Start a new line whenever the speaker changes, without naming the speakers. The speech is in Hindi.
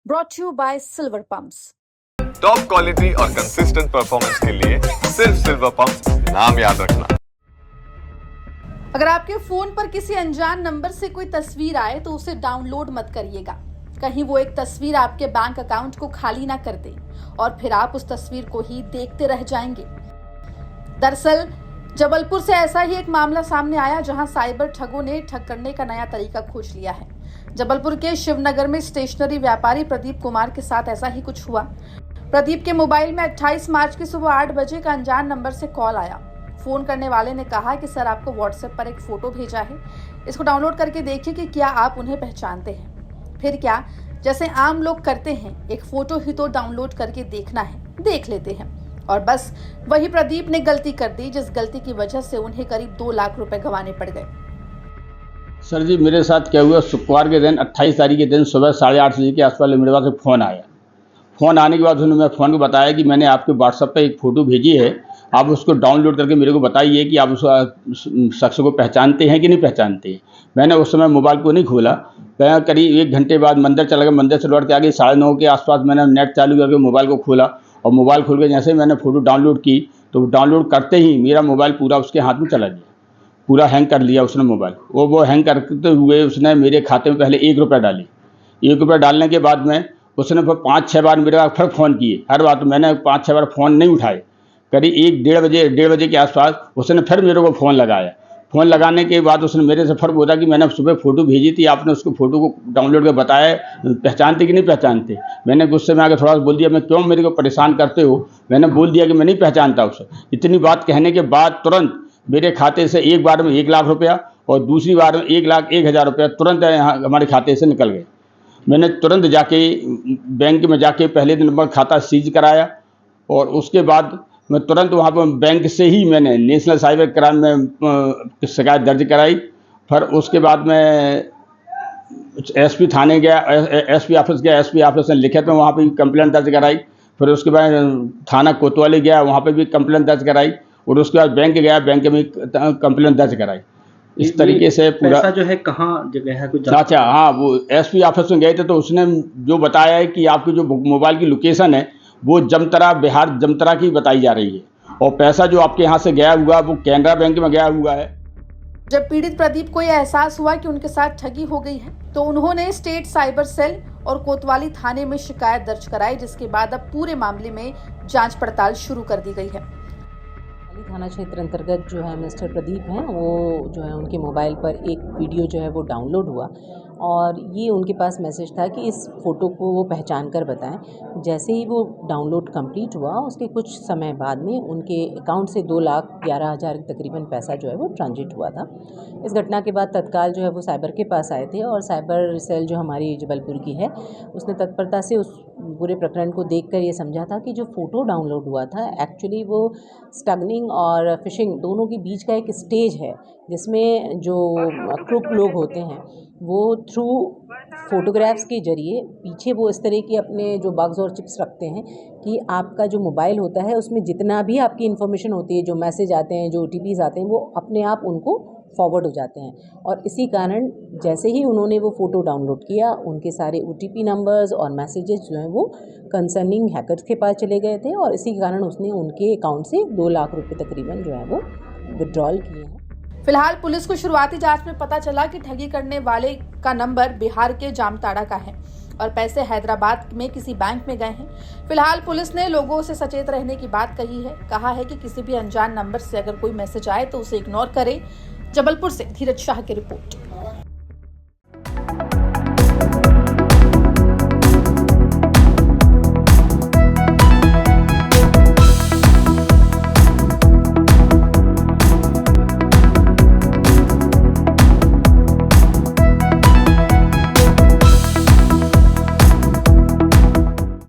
brought to you by Silver Pumps.
Top quality और कंसिस्टेंट परफॉर्मेंस के लिए सिर्फ सिल्वर पंप्स नाम याद रखना।
अगर आपके फोन पर किसी अनजान नंबर से कोई तस्वीर आए तो उसे डाउनलोड मत करिएगा। कहीं वो एक तस्वीर आपके बैंक अकाउंट को खाली ना कर दे और फिर आप उस तस्वीर को ही देखते रह जाएंगे। दरअसल जबलपुर से ऐसा ही एक मामला सामने आया जहां साइबर ठगों ने ठग करने का नया तरीका खोज लिया है। जबलपुर के शिवनगर में स्टेशनरी व्यापारी प्रदीप कुमार के साथ ऐसा ही कुछ हुआ। प्रदीप के मोबाइल में 28 मार्च की सुबह 8 बजे का अनजान नंबर से कॉल आया। फोन करने वाले ने कहा कि सर आपको व्हाट्सएप पर एक फोटो भेजा है, इसको डाउनलोड करके देखिए कि क्या आप उन्हें पहचानते हैं। फिर क्या, जैसे आम लोग करते हैं, एक फोटो ही तो डाउनलोड करके देखना है, देख लेते हैं। और बस वही प्रदीप ने गलती कर दी, जिस गलती की वजह से उन्हें करीब 2 लाख रुपए गंवाने पड़ गए।
सर जी, मेरे साथ क्या हुआ, शुक्रवार के दिन 28 तारीख के दिन सुबह 8:30 बजे के आसपास मेरे पास एक फ़ोन आया। फ़ोन आने के बाद उन्होंने मैं फ़ोन को बताया कि मैंने आपके व्हाट्सएप पे एक फ़ोटो भेजी है, आप उसको डाउनलोड करके मेरे को बताइए कि आप उस शख्स को पहचानते हैं कि नहीं पहचानते हैं। मैंने उस समय मोबाइल को नहीं खोला। मैं करीब 1 घंटे बाद मंदिर चला गया। मंदिर से लौट के आगे 9:30 के आसपास मैंने नेट चालू करके मोबाइल को खोला और मोबाइल खोल के जैसे ही मैंने फ़ोटो डाउनलोड की तो डाउनलोड करते ही मेरा मोबाइल पूरा उसके हाथ में चला गया। पूरा हैंग कर लिया उसने मोबाइल। वो हैंग करते हुए उसने मेरे खाते में पहले 1 रुपया डाली। 1 रुपया डालने के बाद में उसने फिर 5-6 बार मेरे पास फिर फ़ोन किए। हर बार तो मैंने 5-6 बार फ़ोन नहीं उठाए। करीब 1-1:30 बजे के आसपास उसने फिर मेरे को फ़ोन लगाया। फ़ोन लगाने के बाद उसने मेरे से फिर बोला कि मैंने सुबह फ़ोटो भेजी थी, आपने उसको फ़ोटो को डाउनलोड कर बताया, पहचानते कि नहीं पहचानते। मैंने गुस्से में आकर थोड़ा सा बोल दिया, मैं क्यों मेरे को परेशान करते हो। मैंने बोल दिया कि मैं नहीं पहचानता उसे। इतनी बात कहने के बाद तुरंत मेरे खाते से एक बार में 1 लाख रुपया और दूसरी बार में 1,01,000 रुपया तुरंत यहाँ हमारे खाते से निकल गए। मैंने तुरंत जाके बैंक में जाके पहले दिन नंबर खाता सीज कराया और उसके बाद मैं तुरंत वहाँ पर बैंक से ही मैंने नेशनल साइबर क्राइम में शिकायत दर्ज कराई। फिर उसके बाद मैं एसपी थाने गया, एसपी ऑफिस गया, एसपी ऑफिस में लिखित में वहाँ पर कंप्लेंट दर्ज कराई। फिर उसके बाद थाना कोतवाली गया, वहाँ पर भी कंप्लेंट दर्ज कराई और उसके बाद बैंक गया, बैंक में कंप्लेंट दर्ज कराई। इस तरीके से पूरा
पैसा जो है कहाँ जगह है कुछ?
अच्छा, हाँ, वो एसपी ऑफिस में गए थे तो उसने जो बताया है कि आपकी जो मोबाइल की लोकेशन है वो जमतरा, बिहार जमतरा की बताई जा रही है और पैसा जो आपके यहाँ से गया हुआ वो कैनरा बैंक में गया हुआ है।
जब पीड़ित प्रदीप को यह एहसास हुआ कि उनके साथ ठगी हो गई है तो उन्होंने स्टेट साइबर सेल और कोतवाली थाने में शिकायत दर्ज कराई, जिसके बाद अब पूरे मामले में जांच पड़ताल शुरू कर दी गई है।
थाना क्षेत्र अंतर्गत जो है मिस्टर प्रदीप हैं, वो जो है उनके मोबाइल पर एक वीडियो जो है वो डाउनलोड हुआ और ये उनके पास मैसेज था कि इस फ़ोटो को वो पहचान कर बताएं। जैसे ही वो डाउनलोड कंप्लीट हुआ उसके कुछ समय बाद में उनके अकाउंट से 2,11,000 तकरीबन पैसा जो है वो ट्रांजिट हुआ था। इस घटना के बाद तत्काल जो है वो साइबर के पास आए थे और साइबर सेल जो हमारी जबलपुर की है उसने तत्परता से उस पूरे प्रकरण को देखकर ये समझा था कि जो फ़ोटो डाउनलोड हुआ था एक्चुअली वो स्टगनिंग और फिशिंग दोनों के बीच का एक स्टेज है, जिसमें जो क्रूक लोग होते हैं वो थ्रू फोटोग्राफ्स के ज़रिए पीछे वो इस तरह की अपने जो बग्स और चिप्स रखते हैं कि आपका जो मोबाइल होता है उसमें जितना भी आपकी इन्फॉर्मेशन होती है, जो मैसेज आते हैं, जो OTPs आते हैं, वो अपने आप उनको फॉरवर्ड हो जाते हैं। और इसी कारण जैसे ही उन्होंने वो फ़ोटो डाउनलोड किया, उनके सारे OTP नंबर्स और मैसेजेस जो हैं वो कंसर्निंग हैकर्स के पास चले गए थे और इसी कारण उसने उनके अकाउंट से 2 लाख रुपये तकरीबन जो है वो विड्रॉल किए हैं।
फिलहाल पुलिस को शुरुआती जांच में पता चला कि ठगी करने वाले का नंबर बिहार के जामताड़ा का है और पैसे हैदराबाद में किसी बैंक में गए हैं। फिलहाल पुलिस ने लोगों से सचेत रहने की बात कही है। कहा है कि किसी भी अनजान नंबर से अगर कोई मैसेज आए तो उसे इग्नोर करें। जबलपुर से धीरज शाह की रिपोर्ट।